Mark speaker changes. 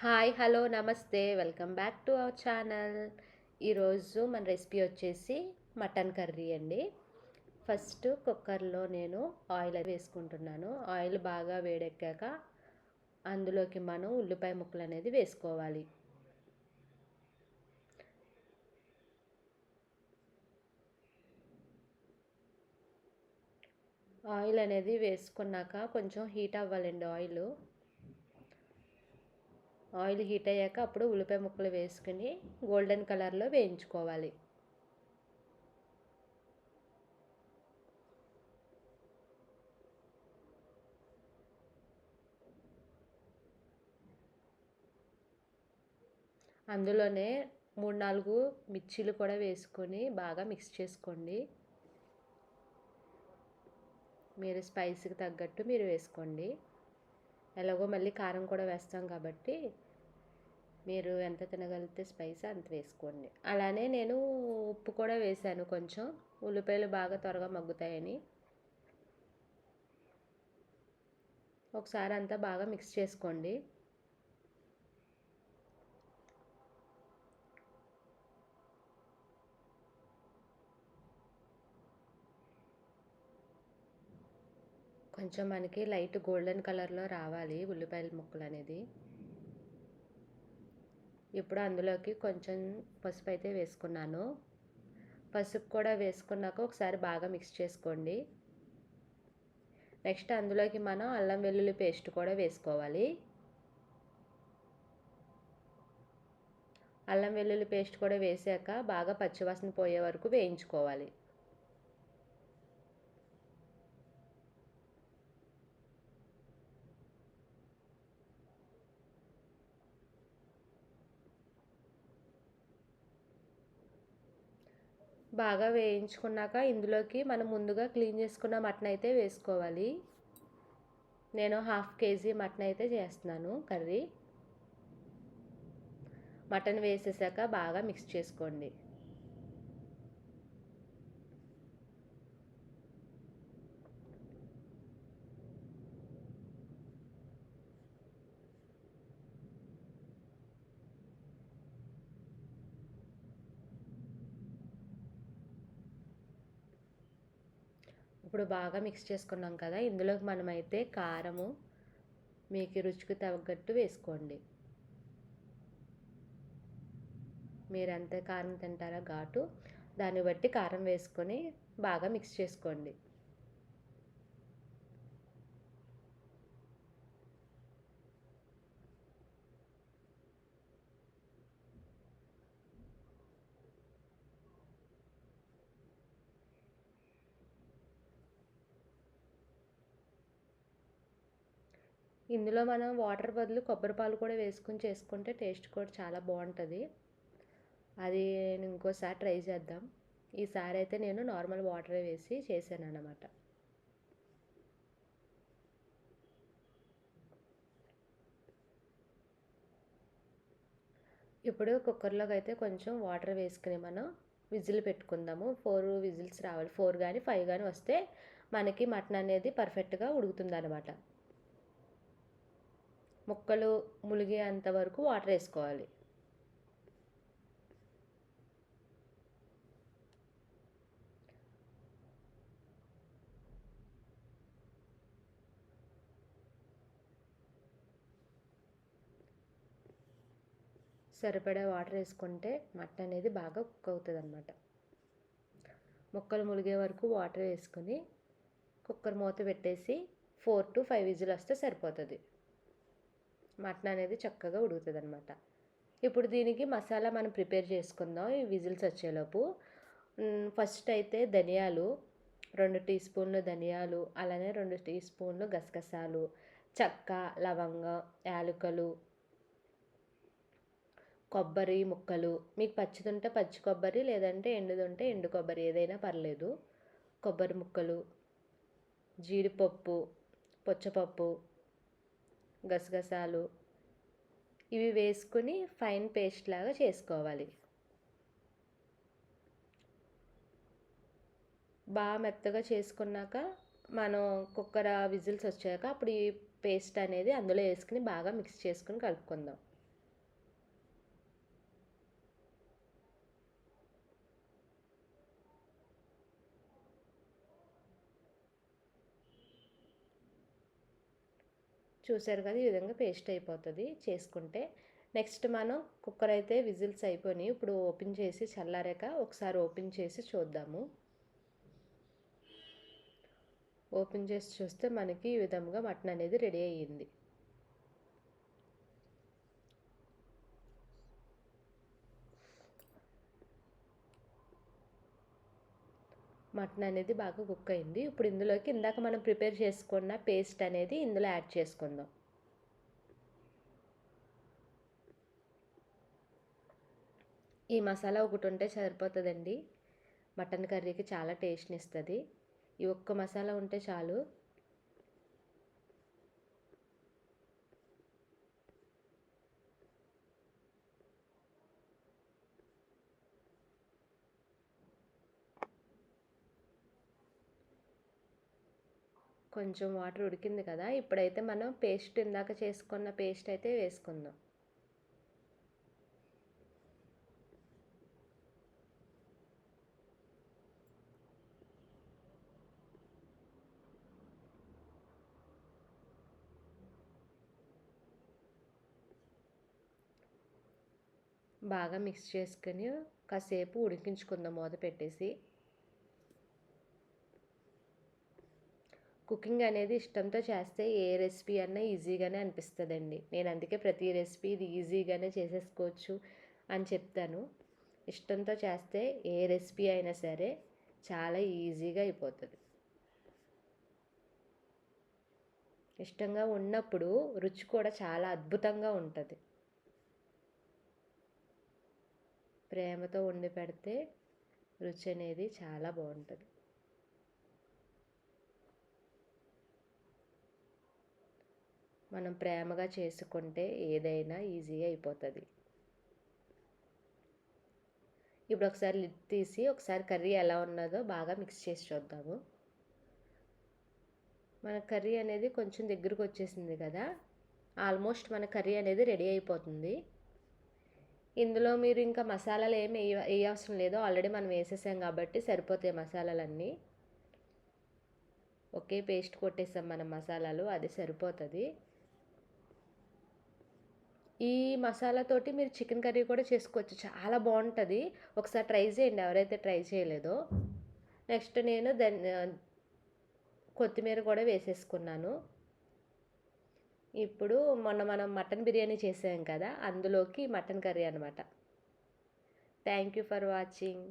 Speaker 1: Hi hello నమస్తే welcome back to our channel. ఈరోజు మన రెసిపీ వచ్చేసి మటన్ కర్రీ అండి. ఫస్ట్ కుక్కర్లో నేను ఆయిల్ వేసుకుంటున్నాను. ఆయిల్ బాగా వేడెక్కాక అందులోకి మనం ఉల్లిపాయ ముక్కలు అనేది వేసుకోవాలి. ఆయిల్ అనేది వేసుకున్నాక కొంచెం హీట్ అవ్వాలండి. ఆయిల్ హీట్ అయ్యాక అప్పుడు ఉల్లిపాయ ముక్కలు వేసుకుని గోల్డెన్ కలర్లో వేయించుకోవాలి. అందులోనే 3-4 మిర్చీలు కూడా వేసుకొని బాగా మిక్స్ చేసుకోండి. మీరు స్పైసీకి తగ్గట్టు మీరు వేసుకోండి. ఎలాగో మళ్ళీ కారం కూడా వేస్తాం కాబట్టి మీరు ఎంత తినగలిగితే స్పైసీ అంత వేసుకోండి. అలానే నేను ఉప్పు కూడా వేసాను కొంచెం, ఉల్లిపాయలు బాగా త్వరగా మగ్గుతాయని. ఒకసారి అంతా బాగా మిక్స్ చేసుకోండి. కొంచెం మనకి లైట్ గోల్డెన్ కలర్లో రావాలి ఉల్లిపాయల ముక్కలు అనేది. ఇప్పుడు అందులోకి కొంచెం పసుపు అయితే వేసుకున్నాను. పసుపు కూడా వేసుకున్నాక ఒకసారి బాగా మిక్స్ చేసుకోండి. నెక్స్ట్ అందులోకి మనం అల్లం వెల్లుల్లి పేస్ట్ కూడా వేసుకోవాలి. అల్లం వెల్లుల్లి పేస్ట్ కూడా వేసాక బాగా పచ్చివాసన పోయే వరకు వేయించుకోవాలి. బాగా వేయించుకున్నాక ఇందులోకి మనం ముందుగా క్లీన్ చేసుకున్న మటన్ అయితే వేసుకోవాలి. నేను 1/2 kg మటన్ అయితే చేస్తున్నాను కర్రీ. మటన్ వేసేసాక బాగా మిక్స్ చేసుకోండి. ఇప్పుడు బాగా మిక్స్ చేసుకున్నాం కదా, ఇందులోకి మనమైతే కారము మీకు రుచికి తగ్గట్టు వేసుకోండి. మీరు ఎంత కారం తింటారో ఘాటు దాన్ని బట్టి కారం వేసుకొని బాగా మిక్స్ చేసుకోండి. ఇందులో మనం వాటర్ బదులు కొబ్బరి పాలు కూడా వేసుకుని చేసుకుంటే టేస్ట్ కూడా చాలా బాగుంటుంది. అది నేను ఇంకోసారి ట్రై చేద్దాం. ఈసారి అయితే నేను నార్మల్ వాటర్ వేసి చేశాను అన్నమాట. ఇప్పుడు కుక్కర్లోకి అయితే కొంచెం వాటర్ వేసుకుని మనం విజిల్ పెట్టుకుందాము. 4 విజిల్స్ రావాలి. 4 కానీ 5 కానీ వస్తే మనకి మటన్ అనేది పర్ఫెక్ట్గా ఉడుకుతుంది అన్నమాట. ముక్కలు ములిగేంత వరకు వాటర్ వేసుకోవాలి. సరిపడా వాటర్ వేసుకుంటే మటన్ అనేది బాగా కుక్ అవుతుంది అన్నమాట. ముక్కలు ములిగే వరకు వాటర్ వేసుకొని కుక్కర్ మూత పెట్టేసి 4 to 5 విజిల్ వస్తే సరిపోతుంది. మటన్ అనేది చక్కగా ఉడుకుతుంది అన్నమాట. ఇప్పుడు దీనికి మసాలా మనం ప్రిపేర్ చేసుకుందాం ఈ విజిల్స్ వచ్చేలోపు. ఫస్ట్ అయితే ధనియాలు 2 టీ స్పూన్లు ధనియాలు, అలానే 2 టీ స్పూన్లు గసగసాలు, చెక్క, లవంగం, యాలకులు, కొబ్బరి ముక్కలు, మీకు పచ్చిదుంటే పచ్చి కొబ్బరి, లేదంటే ఎండుదుంటే ఎండు కొబ్బరి, ఏదైనా పర్లేదు. కొబ్బరి ముక్కలు, జీడిపప్పు, పుచ్చపప్పు, గసగసాలు ఇవి వేసుకుని ఫైన్ పేస్ట్ లాగా చేసుకోవాలి. బాగా మెత్తగా చేసుకున్నాక మనం కుక్కర్ విజిల్స్ వచ్చాక అప్పుడు ఈ పేస్ట్ అనేది అందులో వేసుకుని బాగా మిక్స్ చేసుకుని కలుపుకుందాం. చూసారు కదా, ఈ విధంగా పేస్ట్ అయిపోతుంది చేసుకుంటే. నెక్స్ట్ మనం కుక్కర్ అయితే విజిల్స్ అయిపోయినాయి. ఇప్పుడు ఓపెన్ చేసి చల్లారాక ఒకసారి ఓపెన్ చేసి చూద్దాము. ఓపెన్ చేసి చూస్తే మనకి ఈ విధంగా మటన్ అనేది రెడీ అయ్యింది. మటన్ అనేది బాగా కుక్ అయింది. ఇప్పుడు ఇందులోకి ఇందాక మనం ప్రిపేర్ చేసుకున్న పేస్ట్ అనేది ఇందులో యాడ్ చేసుకుందాం. ఈ మసాలా ఒకటి ఉంటే సరిపోతుందండి. మటన్ కర్రీకి చాలా టేస్ట్ని ఇస్తుంది. ఈ ఒక్క మసాలా ఉంటే చాలు. కొంచెం వాటర్ ఉడికింది కదా, ఇప్పుడైతే మనం పేస్ట్ ఇందాక చేసుకున్న పేస్ట్ అయితే వేసుకుందాం. బాగా మిక్స్ చేసుకొని కాసేపు ఉడికించుకుందాం మూత పెట్టేసి. కుకింగ్ అనేది ఇష్టంతో చేస్తే ఏ రెసిపీ అన్నా ఈజీగానే అనిపిస్తుందండి. నేను అందుకే ప్రతి రెసిపీ ఇది ఈజీగానే చేసేసుకోవచ్చు అని చెప్తాను. ఇష్టంతో చేస్తే ఏ రెసిపీ అయినా సరే చాలా ఈజీగా అయిపోతుంది. ఇష్టంగా ఉన్నప్పుడు రుచి కూడా చాలా అద్భుతంగా ఉంటుంది. ప్రేమతో వండి పెడితే రుచి అనేది చాలా బాగుంటుంది. మనం ప్రేమగా చేసుకుంటే ఏదైనా ఈజీగా అయిపోతుంది. ఇప్పుడు ఒకసారి లిడ్ తీసి ఒకసారి కర్రీ ఎలా ఉన్నదో బాగా మిక్స్ చేసి చూద్దాము. మన కర్రీ అనేది కొంచెం దగ్గరకు వచ్చేసింది కదా, ఆల్మోస్ట్ మన కర్రీ అనేది రెడీ అయిపోతుంది. ఇందులో మీరు ఇంకా మసాలాలు ఏమి వేయవసరం లేదు, ఆల్రెడీ మనం వేసేసాం కాబట్టి సరిపోతాయి మసాలాలన్నీ. ఒకే పేస్ట్ కొట్టేసాం మనం మసాలాలు, అది సరిపోతుంది. ఈ మసాలాతోటి మీరు చికెన్ కర్రీ కూడా చేసుకోవచ్చు, చాలా బాగుంటుంది. ఒకసారి ట్రై చేయండి ఎవరైతే ట్రై చేయలేదో. నెక్స్ట్ నేను కొత్తిమీర కూడా వేసేసుకున్నాను. ఇప్పుడు మొన్న మనం మటన్ బిర్యానీ చేసాం కదా, అందులోకి మటన్ కర్రీ అనమాట. Thank you for watching.